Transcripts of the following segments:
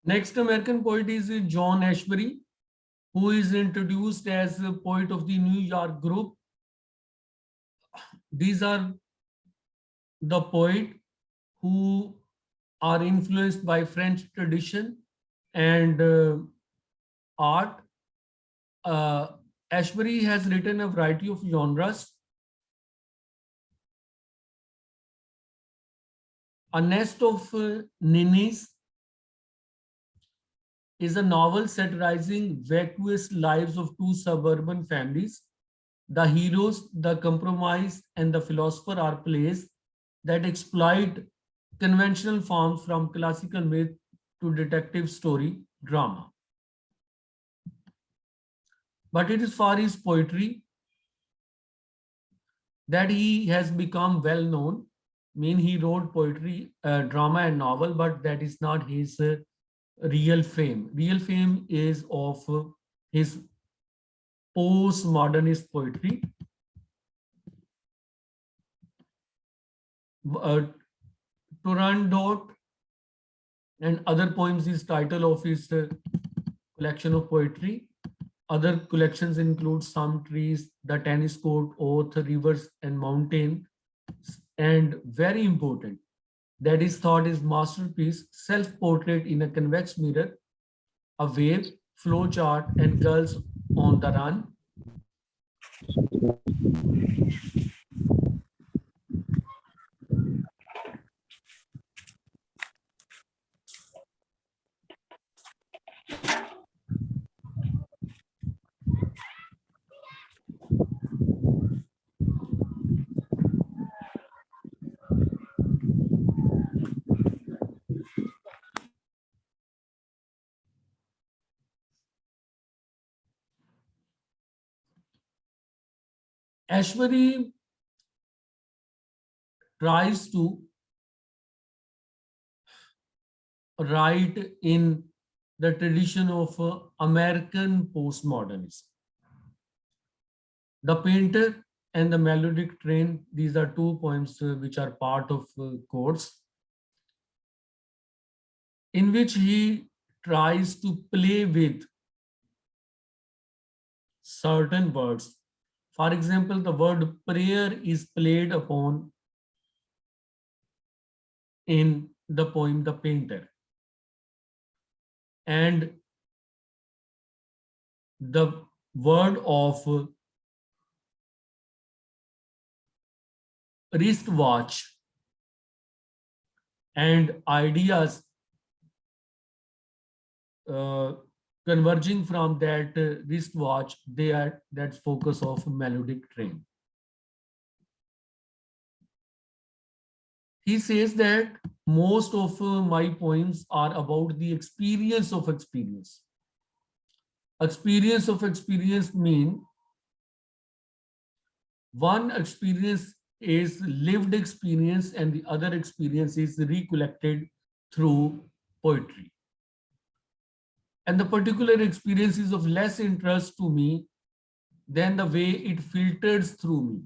Next American poet is John Ashbery, who is introduced as a poet of the New York group. These are the poet who are influenced by French tradition and art. Uh, Ashbery has written a variety of genres. A Nest of Ninnies is a novel satirizing vacuous lives of two suburban families. The heroes, the compromised, and the philosopher are plays that exploit conventional forms from classical myth to detective story drama. But it is for his poetry that he has become well known. Mean he wrote poetry, drama, and novel, but that is not his real fame. Real fame is of his postmodernist poetry. Uh, Turandot and other poems is title of his collection of poetry. Other collections include Some Trees, The Tennis Court, Oath, Rivers and Mountain, and very important, that is thought is masterpiece, Self-Portrait in a Convex Mirror, A Wave, Flow Chart, and Girls on the Run. Ashbury tries to write in the tradition of American postmodernism. The Painter and the Melodic Train, these are two poems which are part of course, in which he tries to play with certain words. For example, the word prayer is played upon in the poem The Painter. And the word of wristwatch and ideas uh, converging from that wristwatch, they are that focus of Melodic Train. He says that most of my poems are about the experience of experience. Experience of experience mean one experience is lived experience and the other experience is recollected through poetry. And the particular experience is of less interest to me than the way it filters through me.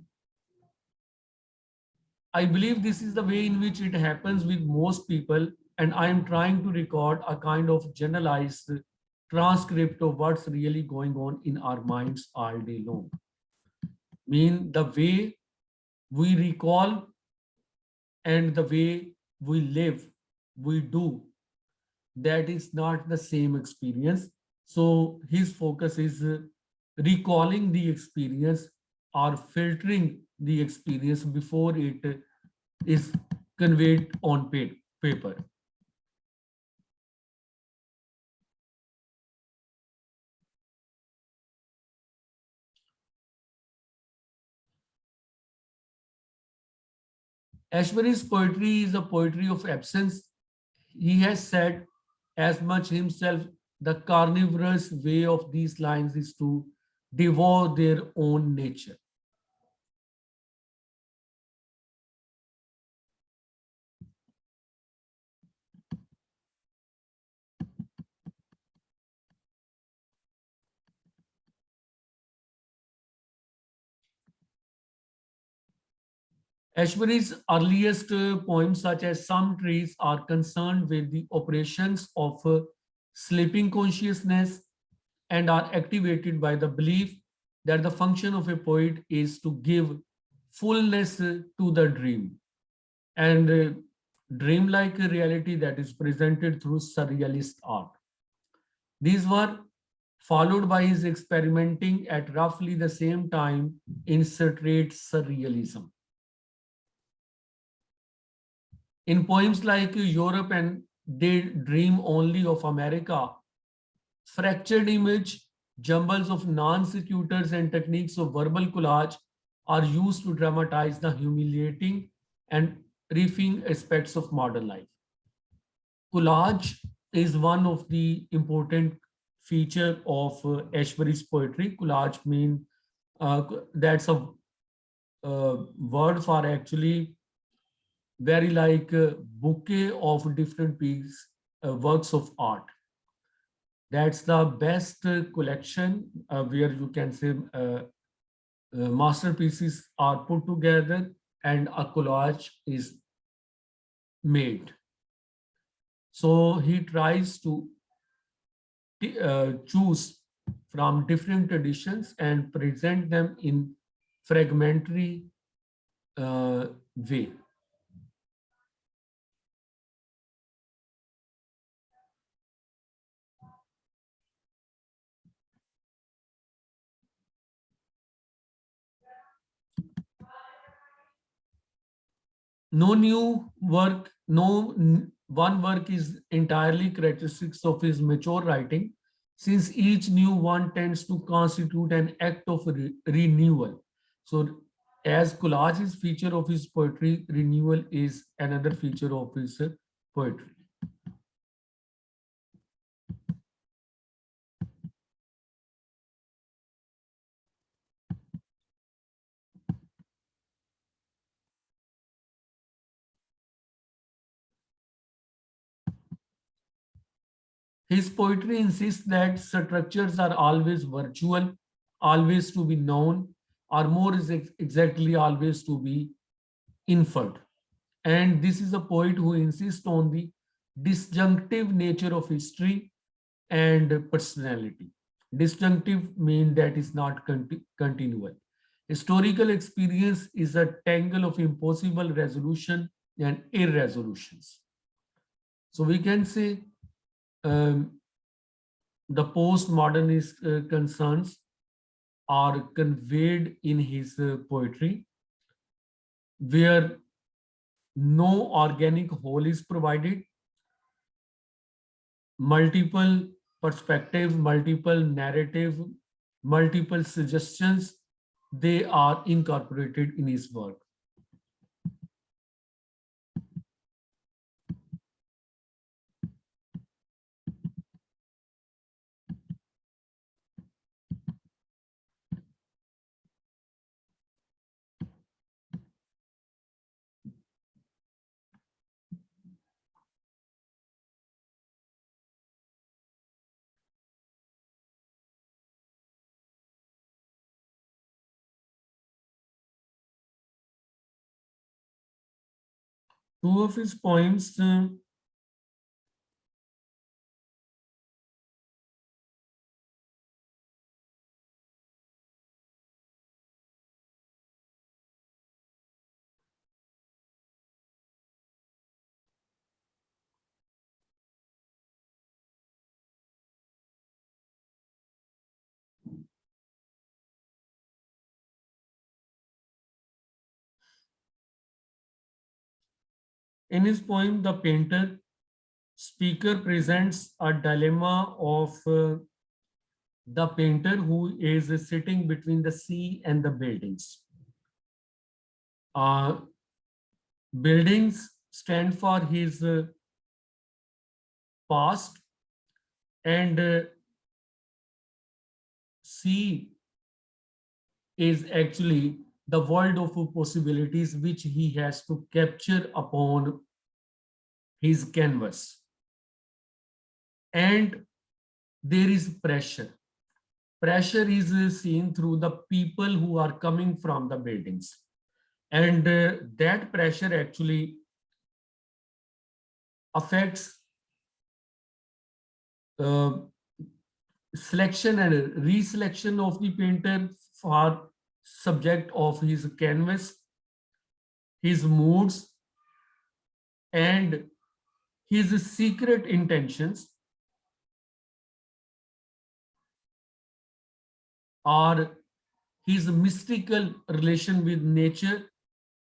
I believe this is the way in which it happens with most people, and I am trying to record a kind of generalized transcript of what's really going on in our minds all day long. Mean the way we recall and the way we live, we do, that is not the same experience. So his focus is recalling the experience or filtering the experience before it is conveyed on paper. Ashbury's poetry is a poetry of absence. He has said as much himself, the carnivorous way of these lines is to devour their own nature. Ashbery's earliest poems, such as Some Trees, are concerned with the operations of sleeping consciousness, and are activated by the belief that the function of a poet is to give fullness to the dream and dreamlike reality that is presented through surrealist art. These were followed by his experimenting at roughly the same time in straight surrealism. In poems like Europe and They Dream Only of America, fractured image, jumbles of non sequiturs, and techniques of verbal collage are used to dramatize the humiliating and reefing aspects of modern life. Collage is one of the important feature of Ashbery's poetry. Collage mean that's a word for actually very like a bouquet of different pieces, works of art. That's the best collection where you can say masterpieces are put together and a collage is made. So he tries to choose from different traditions and present them in fragmentary way. No new work, one work is entirely characteristics of his mature writing, since each new one tends to constitute an act of renewal. So, as collage is feature of his poetry, renewal is another feature of his poetry. His poetry insists that structures are always virtual, always to be known, or more is exactly always to be inferred. And this is a poet who insists on the disjunctive nature of history and personality. Disjunctive means that is not continual. Historical experience is a tangle of impossible resolution and irresolutions. So we can say um, the postmodernist concerns are conveyed in his poetry, where no organic whole is provided, multiple perspective, multiple narrative, multiple suggestions, they are incorporated in his work. Two of his poems, in his poem, The Painter, speaker presents a dilemma of the painter who is sitting between the sea and the buildings. Uh, Buildings stand for his past, and sea is actually the world of possibilities which he has to capture upon his canvas. And there is pressure. Pressure is seen through the people who are coming from the buildings. And that pressure actually affects uh, selection and reselection of the painter for subject of his canvas, his moods, and his secret intentions or his mystical relation with nature,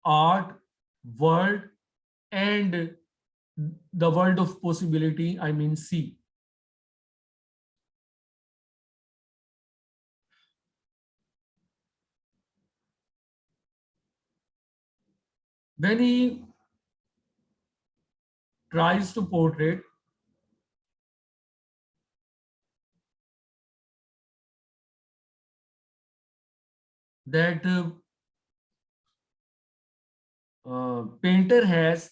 art, world, and the world of possibility, I mean, sea. When he tries to portray that painter has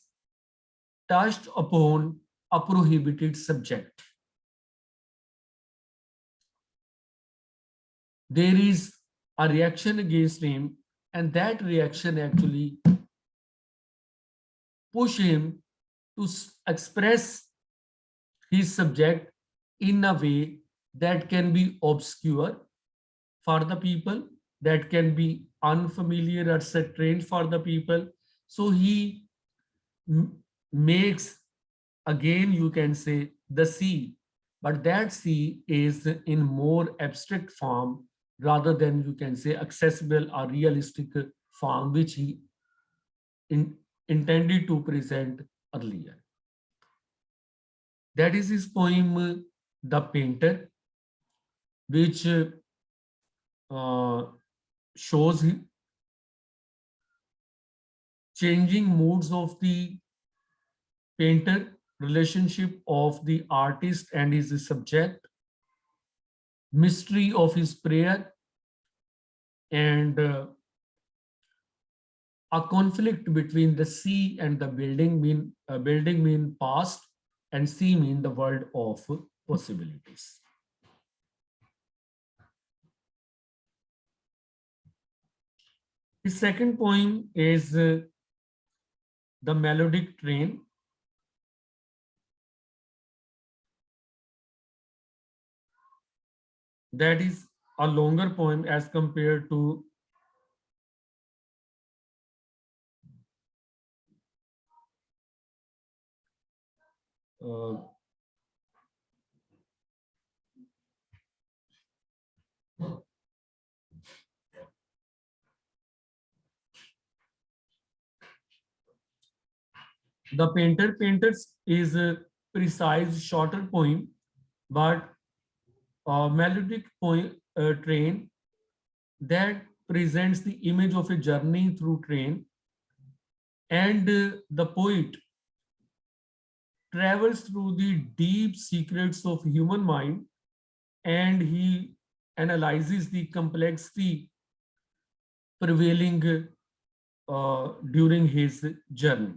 touched upon a prohibited subject, there is a reaction against him, and that reaction actually push him to express his subject in a way that can be obscure for the people, that can be unfamiliar or strange for the people. So he makes, again, you can say, the sea, but that sea is in more abstract form rather than, you can say, accessible or realistic form, which he in, intended to present earlier. That is his poem, The Painter, which uh, shows changing moods of the painter, relationship of the artist and his subject, mystery of his prayer, and a conflict between the sea and the building mean past, and sea mean the world of possibilities. His second poem is The Melodic Train. That is a longer poem as compared to uh, The Painter. Painters is a precise, shorter poem, but a melodic poem, train that presents the image of a journey through train, and the poet travels through the deep secrets of human mind, and he analyzes the complexity prevailing during his journey.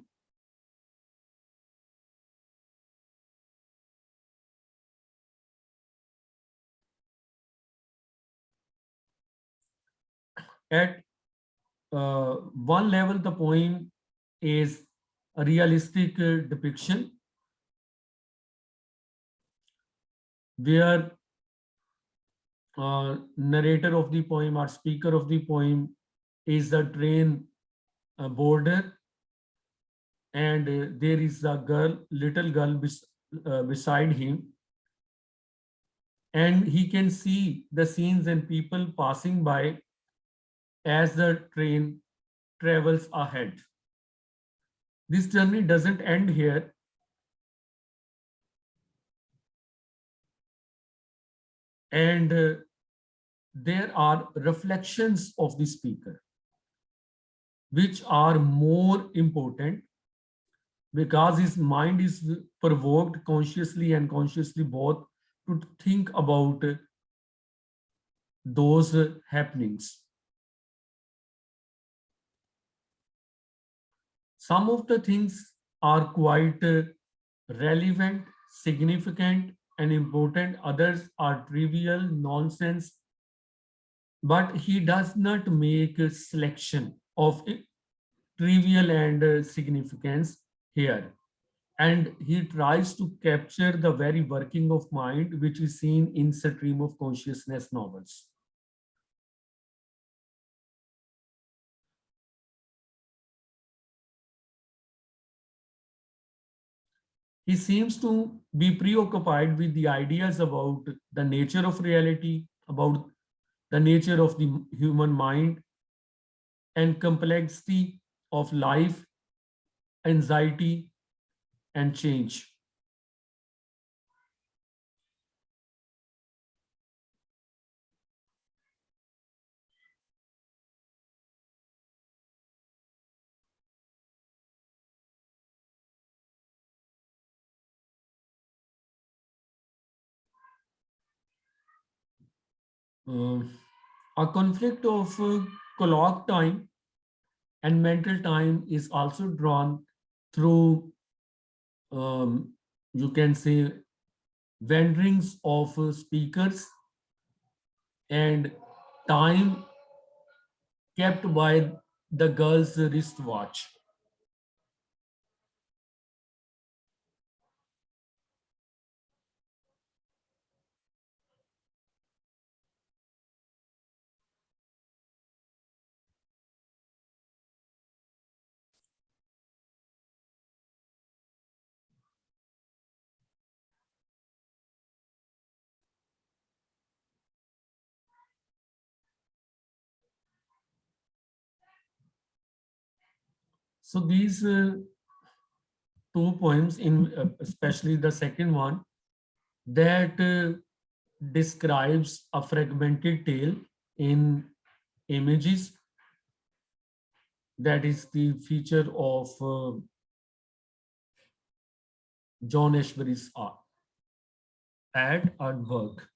At one level, the poem is a realistic depiction where narrator of the poem or speaker of the poem is the train boarder, and there is a girl, little girl beside him, and he can see the scenes and people passing by as the train travels ahead. This journey doesn't end here, and there are reflections of the speaker which are more important because his mind is provoked consciously and consciously both to think about those happenings. Some of the things are quite relevant, significant, and important. Others are trivial, nonsense, but he does not make a selection of trivial and significance here. and he tries to capture the very working of mind which is seen in stream of consciousness novels. He seems to be preoccupied with the ideas about the nature of reality, about the nature of the human mind, and complexity of life, anxiety, and change. Uh, a conflict of clock time and mental time is also drawn through, um, you can say, wanderings of speakers and time kept by the girl's wristwatch. So these two poems, in especially the second one, that describes a fragmented tale in images. That is the feature of John Ashbery's art at artwork.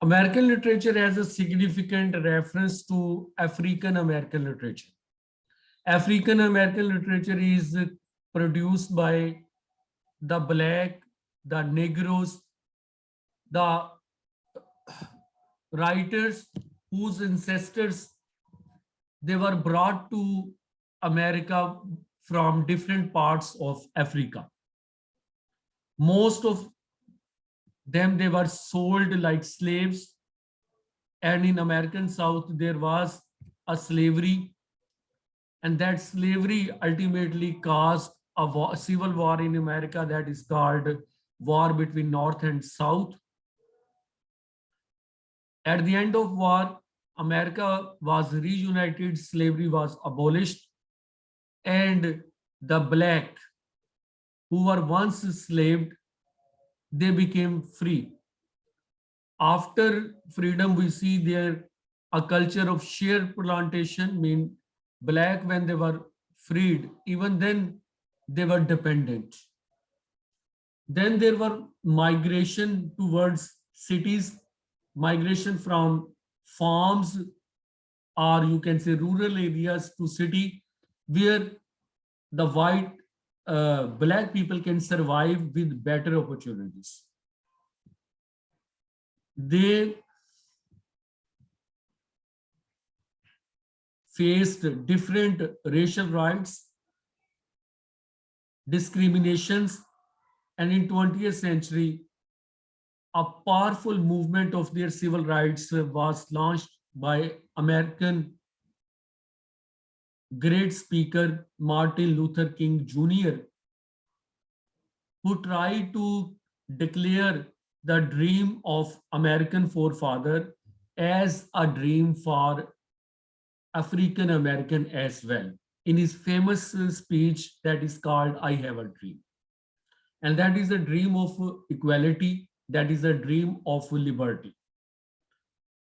American literature has a significant reference to African American literature. African American literature is produced by the black, the Negroes, the writers whose ancestors they were brought to America from different parts of Africa. Most of them they were sold like slaves, and in American South there was a slavery, and that slavery ultimately caused a civil war in America that is called war between North and South. At the end of war, America was reunited, slavery was abolished, and the black who were once enslaved, they became free. After freedom, we see there a culture of share plantation, mean black when they were freed, even then they were dependent. Then there were migration towards cities, migration from farms, or you can say rural areas to city, where the white black people can survive with better opportunities. They faced different racial rights, discriminations, and in 20th century, a powerful movement of their civil rights was launched by American great speaker Martin Luther King Jr., who tried to declare the dream of American forefather as a dream for African American as well. In his famous speech that is called I Have a Dream. And that is a dream of equality, that is a dream of liberty.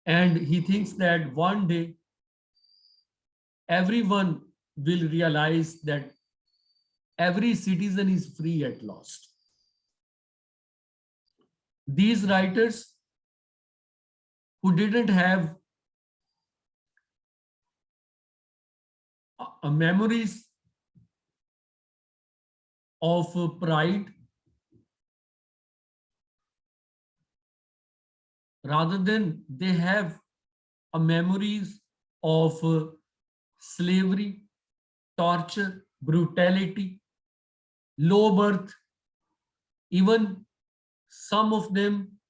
And he thinks that one day everyone will realize that every citizen is free at last. These writers who didn't have memories of pride, rather than they have a memories of slavery, torture, brutality, low birth. Even some of them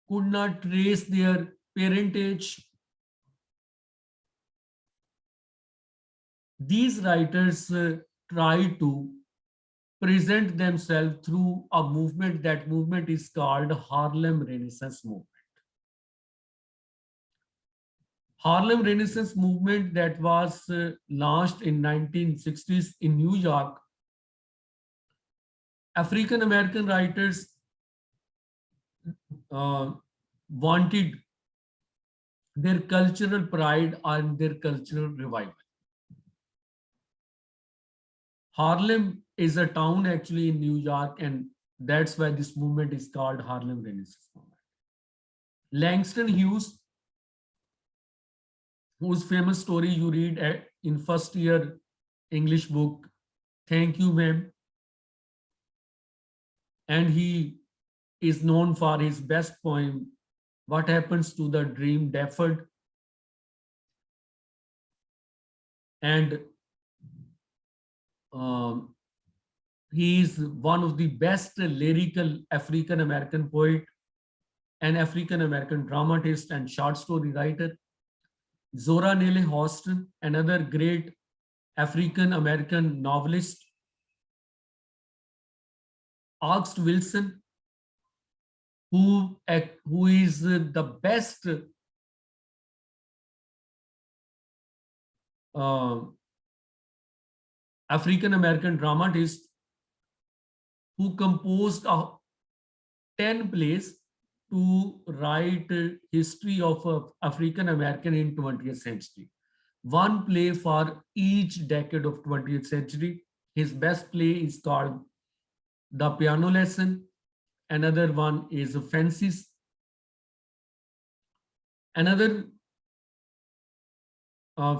could not trace their parentage. These writers try to present themselves through a movement. That movement is called Harlem Renaissance movement. Harlem Renaissance movement that was launched in 1960s in New York. African American writers wanted their cultural pride and their cultural revival. Harlem is a town actually in New York, and that's why this movement is called Harlem Renaissance movement. Langston Hughes, whose famous story you read in first year English book, Thank You, Ma'am. And he is known for his best poem, What Happens to the Dream Deferred. And he is one of the best lyrical African American poet, an African American dramatist and short story writer. Zora Neale Hurston, another great African American novelist. August Wilson, who is the best African American dramatist, who composed 10 plays to write history of African American in 20th century. One play for each decade of 20th century. His best play is called The Piano Lesson. Another one is Fences. Another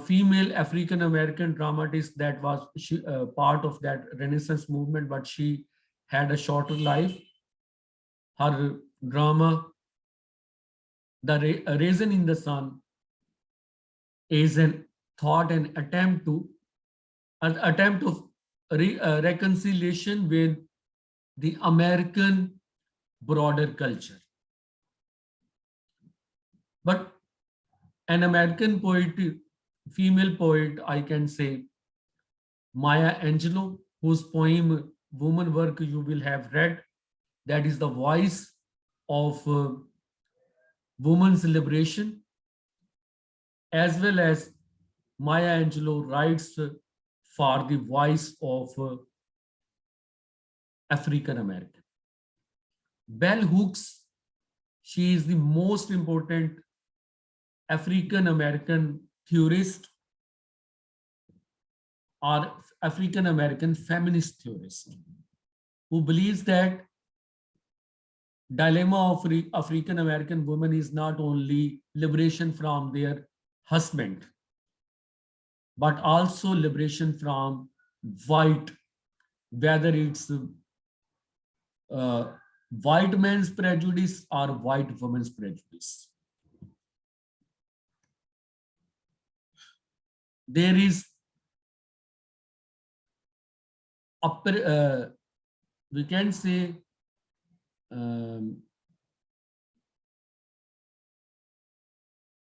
female African American dramatist that was part of that Renaissance movement, but she had a shorter life. Her drama, The Raisin in the Sun, is an thought and attempt to an attempt of reconciliation with the American broader culture. But an American poet, female poet, I can say, Maya Angelou, whose poem Woman Work you will have read, that is the voice of women's liberation, as well as Maya Angelou writes for the voice of African American. Bell Hooks, she is the most important African American theorist or African American feminist theorist who believes that dilemma of African American women is not only liberation from their husband, but also liberation from white, whether it's white man's prejudice or white woman's prejudice. There is we can say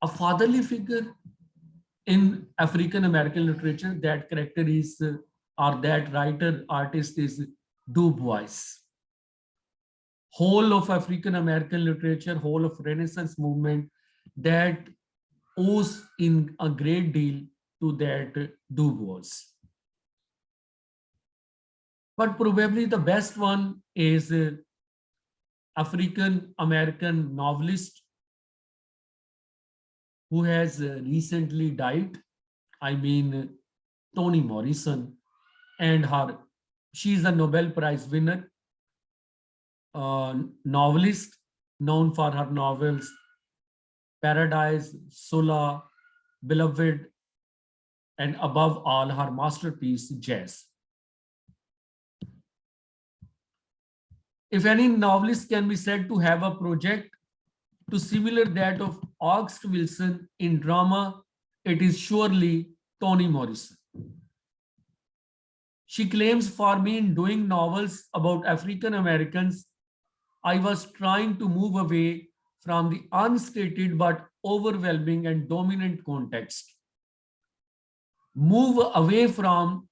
a fatherly figure in African American literature. That character is or that writer artist is Du Bois. Whole of African American literature, whole of Renaissance movement, that owes in a great deal to that Du Bois. But probably the best one is African American novelist who has recently died. I mean, Toni Morrison, and she is a Nobel Prize winner, novelist known for her novels Paradise, Sola, Beloved, and above all, her masterpiece, Jazz. If any novelist can be said to have a project to similar that of August Wilson in drama, it is surely Toni Morrison. She claims, for me, in doing novels about African Americans, I was trying to move away from the unstated but overwhelming and dominant context. Move away from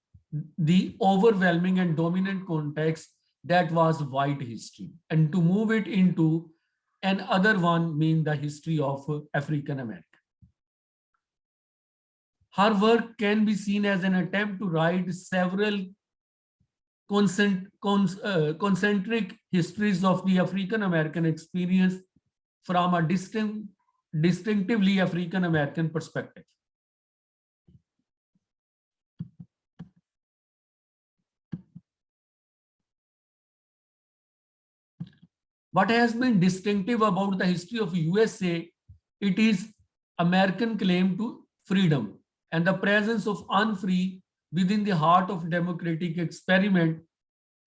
the overwhelming and dominant context that was white history, and to move it into another one, mean the history of African American. Her work can be seen as an attempt to write several concentric histories of the African American experience from a distinctively African American perspective. What has been distinctive about the history of USA, it is American claim to freedom and the presence of unfree within the heart of democratic experiment.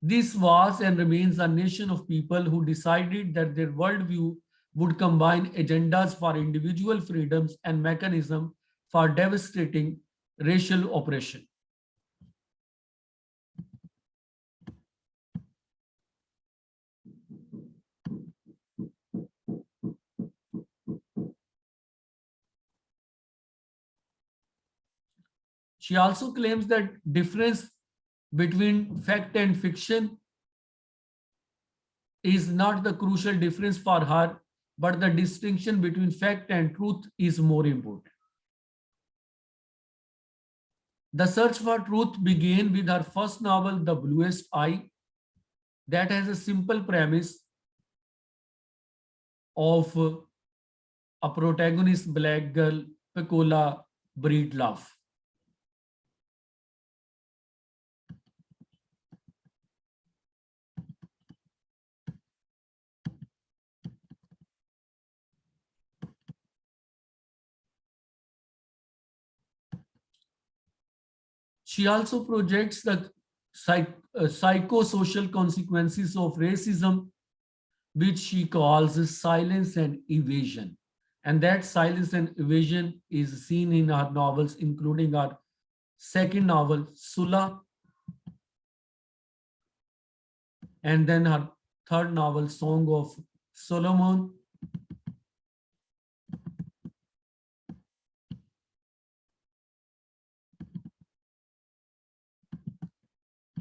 This was and remains a nation of people who decided that their worldview would combine agendas for individual freedoms and mechanism for devastating racial oppression. She also claims that difference between fact and fiction is not the crucial difference for her, but the distinction between fact and truth is more important. The search for truth began with her first novel, The Bluest Eye, that has a simple premise of a protagonist black girl, Pecola, breed love. She also projects the psychosocial consequences of racism, which she calls silence and evasion. And that silence and evasion is seen in her novels, including her second novel, Sula, and then her third novel, Song of Solomon.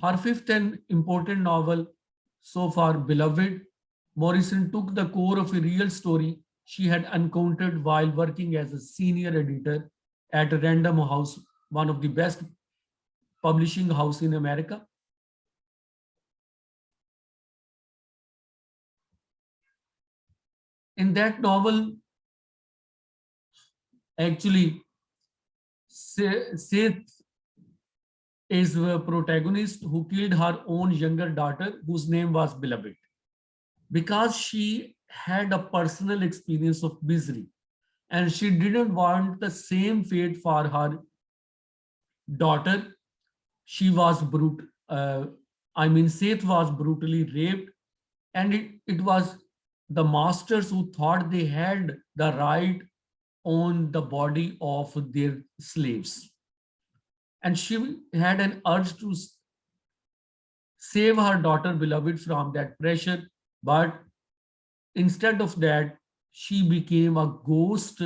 Her fifth and important novel so far, Beloved, Morrison took the core of a real story she had encountered while working as a senior editor at Random House, one of the best publishing house in America. In that novel, actually, Seth is a protagonist who killed her own younger daughter, whose name was Beloved, because she had a personal experience of misery and she didn't want the same fate for her daughter. She was Seth was brutally raped, and it was the masters who thought they had the right on the body of their slaves. And she had an urge to save her daughter beloved from that pressure, but instead of that, she became a ghost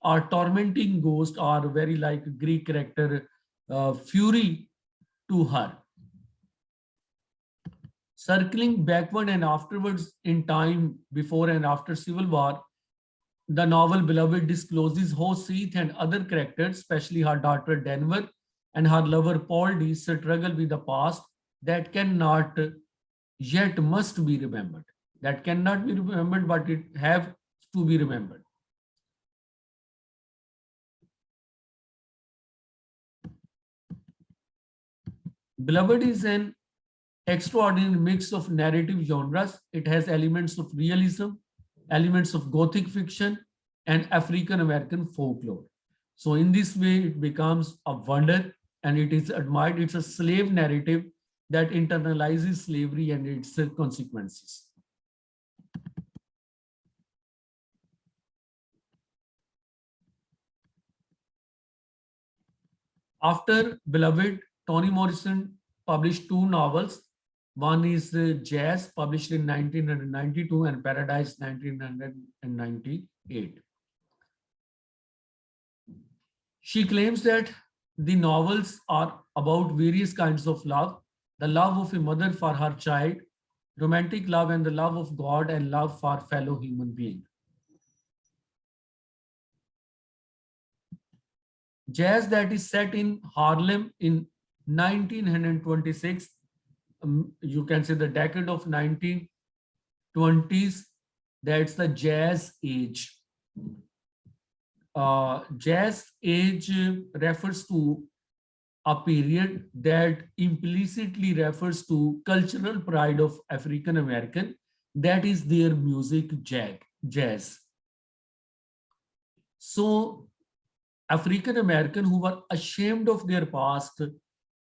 or tormenting ghost, or very like Greek character Fury to her. Circling backward and afterwards in time before and after Civil War, the novel Beloved discloses how Seth and other characters, especially her daughter Denver and her lover Paul D, struggle with the past that cannot yet must be remembered. That cannot be remembered, but it have to be remembered. Beloved is an extraordinary mix of narrative genres. It has elements of realism, elements of Gothic fiction, and African American folklore. So, in this way, it becomes a wonder and it is admired. It's a slave narrative that internalizes slavery and its consequences. After Beloved, Toni Morrison published two novels. One is Jazz, published in 1992, and Paradise, 1998. She claims that the novels are about various kinds of love: the love of a mother for her child, romantic love, and the love of God and love for fellow human being. Jazz, that is set in Harlem in 1926, you can say the decade of 1920s, that's the jazz age. Jazz age refers to a period that implicitly refers to cultural pride of African American, that is their music, jazz. So African American who were ashamed of their past,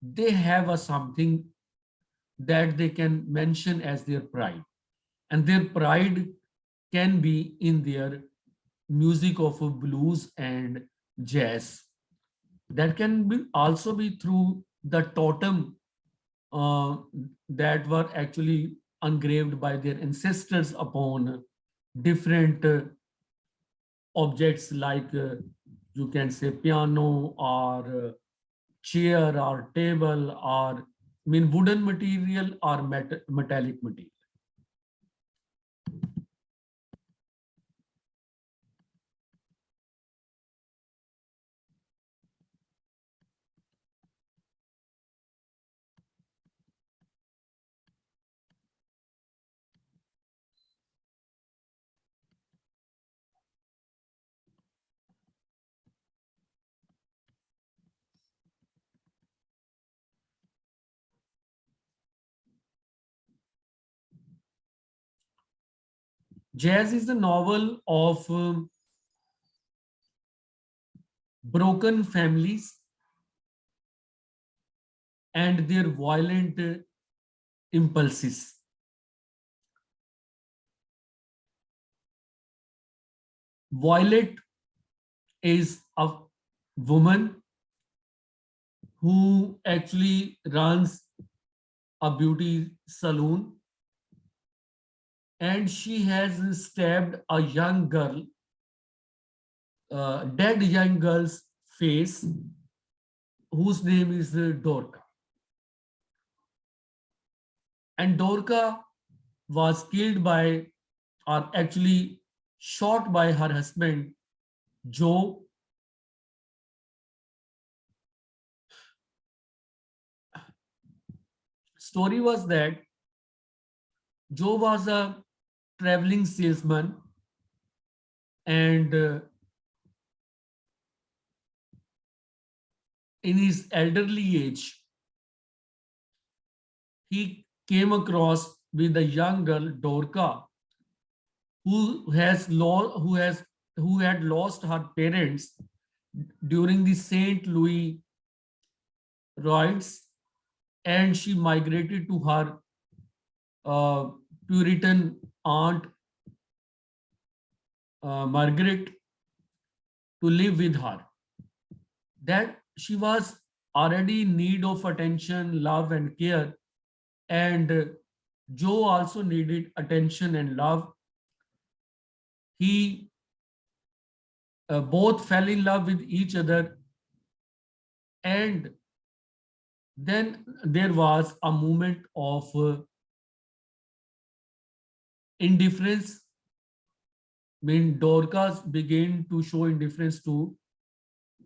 they have a something that they can mention as their pride, and their pride can be in their music of blues and jazz. That can be also be through the totem uh, that were actually engraved by their ancestors upon different objects, like you can say piano or chair or table, or wooden material or metallic material. Jazz is a novel of broken families and their violent impulses. Violet is a woman who actually runs a beauty salon, and she has stabbed a young girl, dead young girl's face, whose name is Dorca. And Dorca was killed by, or actually shot by her husband, Joe. Story was that Joe was a traveling salesman, and in his elderly age, he came across with a young girl, Dorca, who had lost her parents during the Saint Louis riots, and she migrated to her uh, Puritan aunt Margaret to live with her. That she was already in need of attention, love, and care, and Joe also needed attention and love. He both fell in love with each other, and then there was a moment of indifference. I mean, Dorcas began to show indifference to